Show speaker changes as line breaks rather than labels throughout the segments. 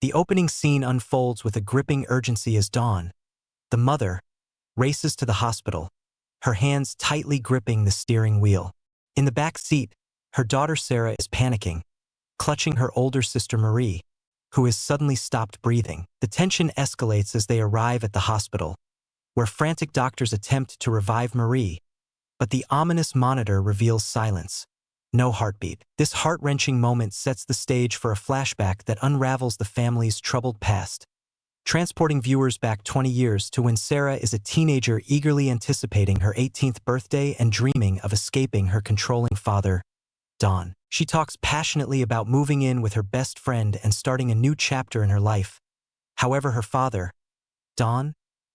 The opening scene unfolds with a gripping urgency as Dawn, the mother, races to the hospital, her hands tightly gripping the steering wheel. In the back seat, her daughter Sarah is panicking, clutching her older sister Marie, who has suddenly stopped breathing. The tension escalates as they arrive at the hospital, where frantic doctors attempt to revive Marie, but the ominous monitor reveals silence. No heartbeat. This heart-wrenching moment sets the stage for a flashback that unravels the family's troubled past, transporting viewers back 20 years to when Sarah is a teenager eagerly anticipating her 18th birthday and dreaming of escaping her controlling father, Dawn. She talks passionately about moving in with her best friend and starting a new chapter in her life. However, her father, Dawn,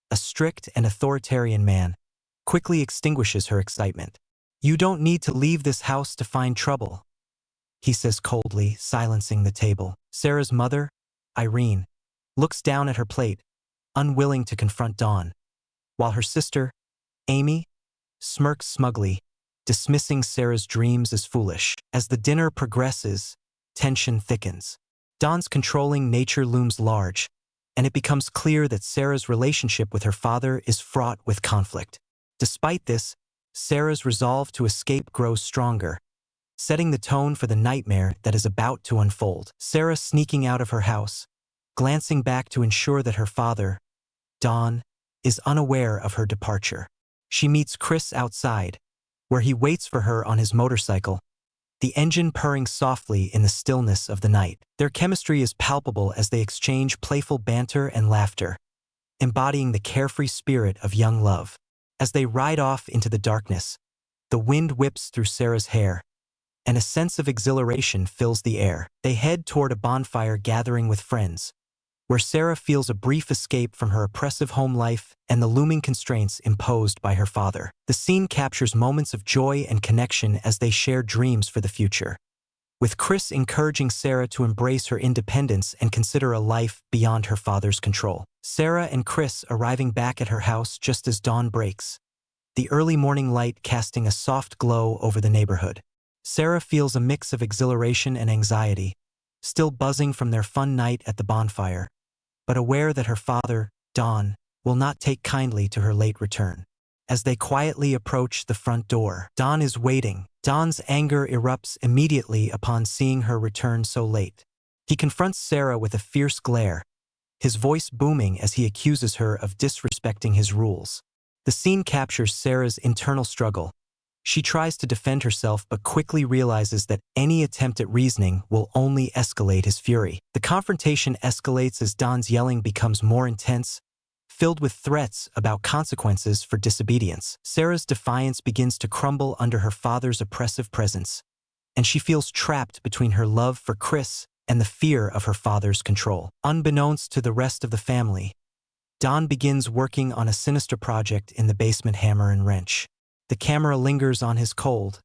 a strict and authoritarian man, quickly extinguishes her excitement. "You don't need to leave this house to find trouble," he says coldly, silencing the table. Sarah's mother, Irene, looks down at her plate, unwilling to confront Dawn, while her sister, Amy, smirks smugly, dismissing Sarah's dreams as foolish. As the dinner progresses, tension thickens. Dawn's controlling nature looms large, and it becomes clear that Sarah's relationship with her father is fraught with conflict. Despite this, Sarah's resolve to escape grows stronger, setting the tone for the nightmare that is about to unfold. Sarah sneaking out of her house, glancing back to ensure that her father, Dawn, is unaware of her departure. She meets Chris outside, where he waits for her on his motorcycle, the engine purring softly in the stillness of the night. Their chemistry is palpable as they exchange playful banter and laughter, embodying the carefree spirit of young love. As they ride off into the darkness, the wind whips through Sarah's hair, and a sense of exhilaration fills the air. They head toward a bonfire gathering with friends, where Sarah feels a brief escape from her oppressive home life and the looming constraints imposed by her father. The scene captures moments of joy and connection as they share dreams for the future, with Chris encouraging Sarah to embrace her independence and consider a life beyond her father's control. Sarah and Chris arriving back at her house just as dawn breaks, the early morning light casting a soft glow over the neighborhood. Sarah feels a mix of exhilaration and anxiety, still buzzing from their fun night at the bonfire, but aware that her father, Don, will not take kindly to her late return. As they quietly approach the front door, Don is waiting. Don's anger erupts immediately upon seeing her return so late. He confronts Sarah with a fierce glare, his voice booming as he accuses her of disrespecting his rules. The scene captures Sarah's internal struggle. She tries to defend herself but quickly realizes that any attempt at reasoning will only escalate his fury. The confrontation escalates as Don's yelling becomes more intense, filled with threats about consequences for disobedience. Sarah's defiance begins to crumble under her father's oppressive presence, and she feels trapped between her love for Chris and the fear of her father's control. Unbeknownst to the rest of the family, Don begins working on a sinister project in the basement, hammer and wrench. The camera lingers on his cold,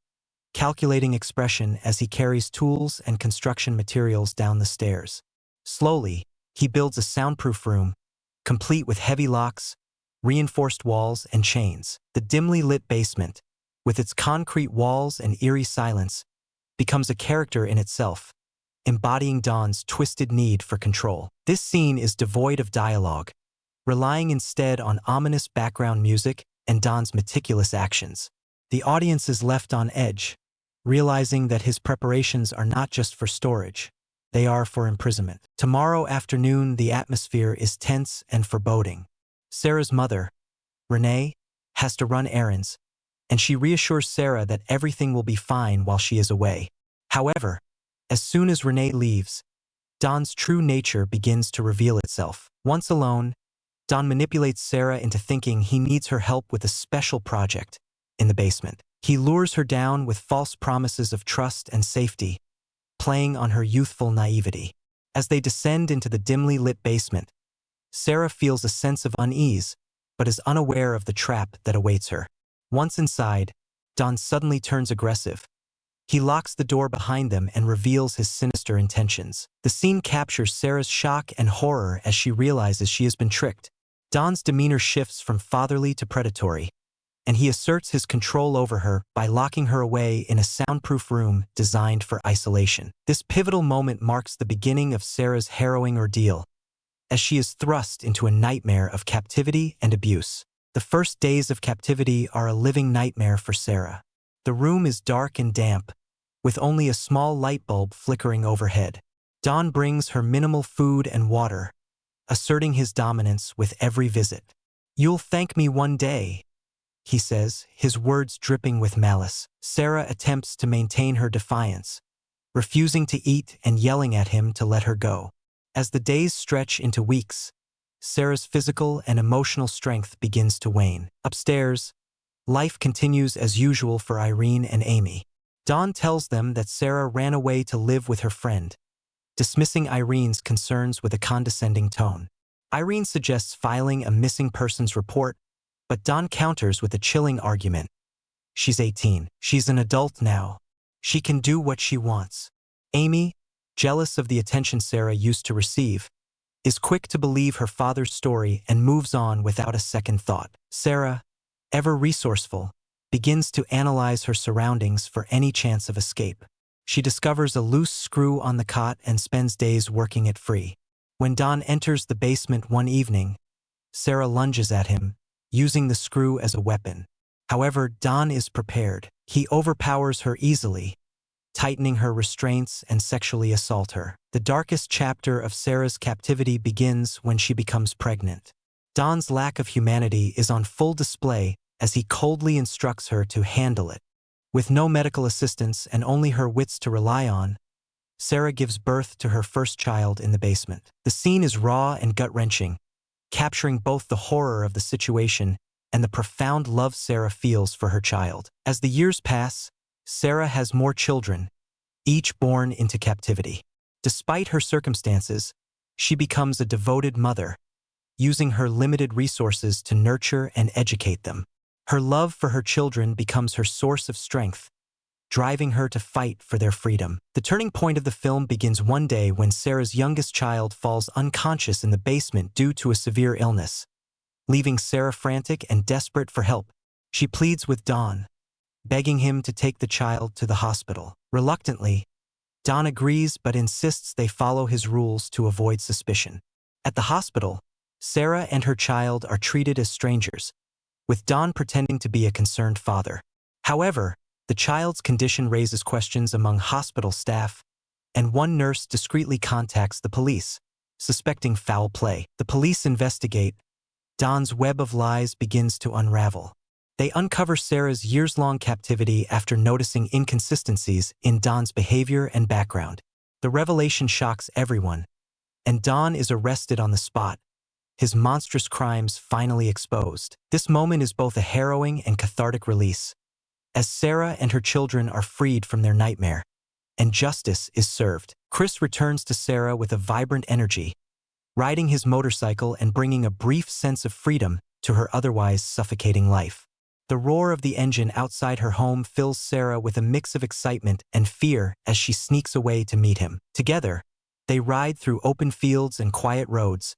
calculating expression as he carries tools and construction materials down the stairs. Slowly, he builds a soundproof room, complete with heavy locks, reinforced walls, and chains. The dimly lit basement, with its concrete walls and eerie silence, becomes a character in itself, embodying Don's twisted need for control. This scene is devoid of dialogue, relying instead on ominous background music and Don's meticulous actions. The audience is left on edge, realizing that his preparations are not just for storage, they are for imprisonment. Tomorrow afternoon, the atmosphere is tense and foreboding. Sarah's mother, Renee, has to run errands, and she reassures Sarah that everything will be fine while she is away. However, as soon as Renee leaves, Don's true nature begins to reveal itself. Once alone, Don manipulates Sarah into thinking he needs her help with a special project in the basement. He lures her down with false promises of trust and safety, playing on her youthful naivety. As they descend into the dimly lit basement, Sarah feels a sense of unease, but is unaware of the trap that awaits her. Once inside, Don suddenly turns aggressive. He locks the door behind them and reveals his sinister intentions. The scene captures Sarah's shock and horror as she realizes she has been tricked. Don's demeanor shifts from fatherly to predatory, and he asserts his control over her by locking her away in a soundproof room designed for isolation. This pivotal moment marks the beginning of Sarah's harrowing ordeal, as she is thrust into a nightmare of captivity and abuse. The first days of captivity are a living nightmare for Sarah. The room is dark and damp, with only a small light bulb flickering overhead. Don brings her minimal food and water, asserting his dominance with every visit. "You'll thank me one day," he says, his words dripping with malice. Sarah attempts to maintain her defiance, refusing to eat and yelling at him to let her go. As the days stretch into weeks, Sarah's physical and emotional strength begins to wane. Upstairs, life continues as usual for Irene and Amy. Dawn tells them that Sarah ran away to live with her friend, dismissing Irene's concerns with a condescending tone. Irene suggests filing a missing persons report, but Dawn counters with a chilling argument. She's 18. She's an adult now. She can do what she wants. Amy, jealous of the attention Sarah used to receive, is quick to believe her father's story and moves on without a second thought. Sarah, ever resourceful, begins to analyze her surroundings for any chance of escape. She discovers a loose screw on the cot and spends days working it free. When Don enters the basement one evening, Sarah lunges at him, using the screw as a weapon. However, Don is prepared. He overpowers her easily, tightening her restraints and sexually assault her. The darkest chapter of Sarah's captivity begins when she becomes pregnant. Don's lack of humanity is on full display as he coldly instructs her to handle it. With no medical assistance and only her wits to rely on, Sarah gives birth to her first child in the basement. The scene is raw and gut-wrenching, capturing both the horror of the situation and the profound love Sarah feels for her child. As the years pass, Sarah has more children, each born into captivity. Despite her circumstances, she becomes a devoted mother, using her limited resources to nurture and educate them. Her love for her children becomes her source of strength, driving her to fight for their freedom. The turning point of the film begins one day when Sarah's youngest child falls unconscious in the basement due to a severe illness. Leaving Sarah frantic and desperate for help, she pleads with Don, begging him to take the child to the hospital. Reluctantly, Don agrees but insists they follow his rules to avoid suspicion. At the hospital, Sarah and her child are treated as strangers, with Don pretending to be a concerned father. However, the child's condition raises questions among hospital staff, and one nurse discreetly contacts the police, suspecting foul play. The police investigate. Don's web of lies begins to unravel. They uncover Sarah's years-long captivity after noticing inconsistencies in Don's behavior and background. The revelation shocks everyone, and Don is arrested on the spot, his monstrous crimes finally exposed. This moment is both a harrowing and cathartic release, as Sarah and her children are freed from their nightmare, and justice is served. Chris returns to Sarah with a vibrant energy, riding his motorcycle and bringing a brief sense of freedom to her otherwise suffocating life. The roar of the engine outside her home fills Sarah with a mix of excitement and fear as she sneaks away to meet him. Together, they ride through open fields and quiet roads,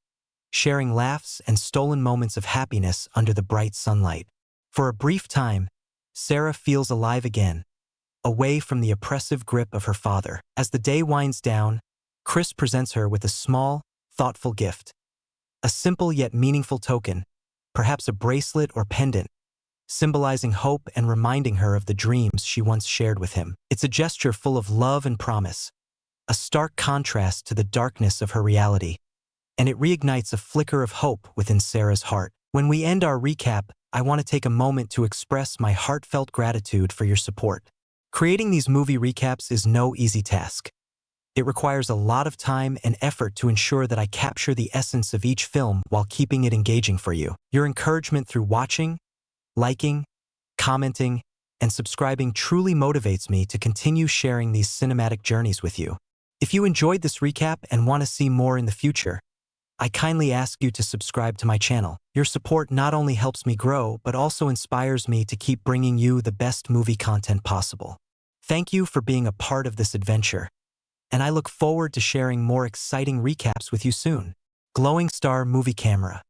sharing laughs and stolen moments of happiness under the bright sunlight. For a brief time, Sarah feels alive again, away from the oppressive grip of her father. As the day winds down, Chris presents her with a small, thoughtful gift. A simple yet meaningful token, perhaps a bracelet or pendant, symbolizing hope and reminding her of the dreams she once shared with him. It's a gesture full of love and promise, a stark contrast to the darkness of her reality, and it reignites a flicker of hope within Sarah's heart. When we end our recap, I want to take a moment to express my heartfelt gratitude for your support. Creating these movie recaps is no easy task. It requires a lot of time and effort to ensure that I capture the essence of each film while keeping it engaging for you. Your encouragement through watching, liking, commenting, and subscribing truly motivates me to continue sharing these cinematic journeys with you. If you enjoyed this recap and want to see more in the future, I kindly ask you to subscribe to my channel. Your support not only helps me grow, but also inspires me to keep bringing you the best movie content possible. Thank you for being a part of this adventure, and I look forward to sharing more exciting recaps with you soon. Glowing Star Movie Camera.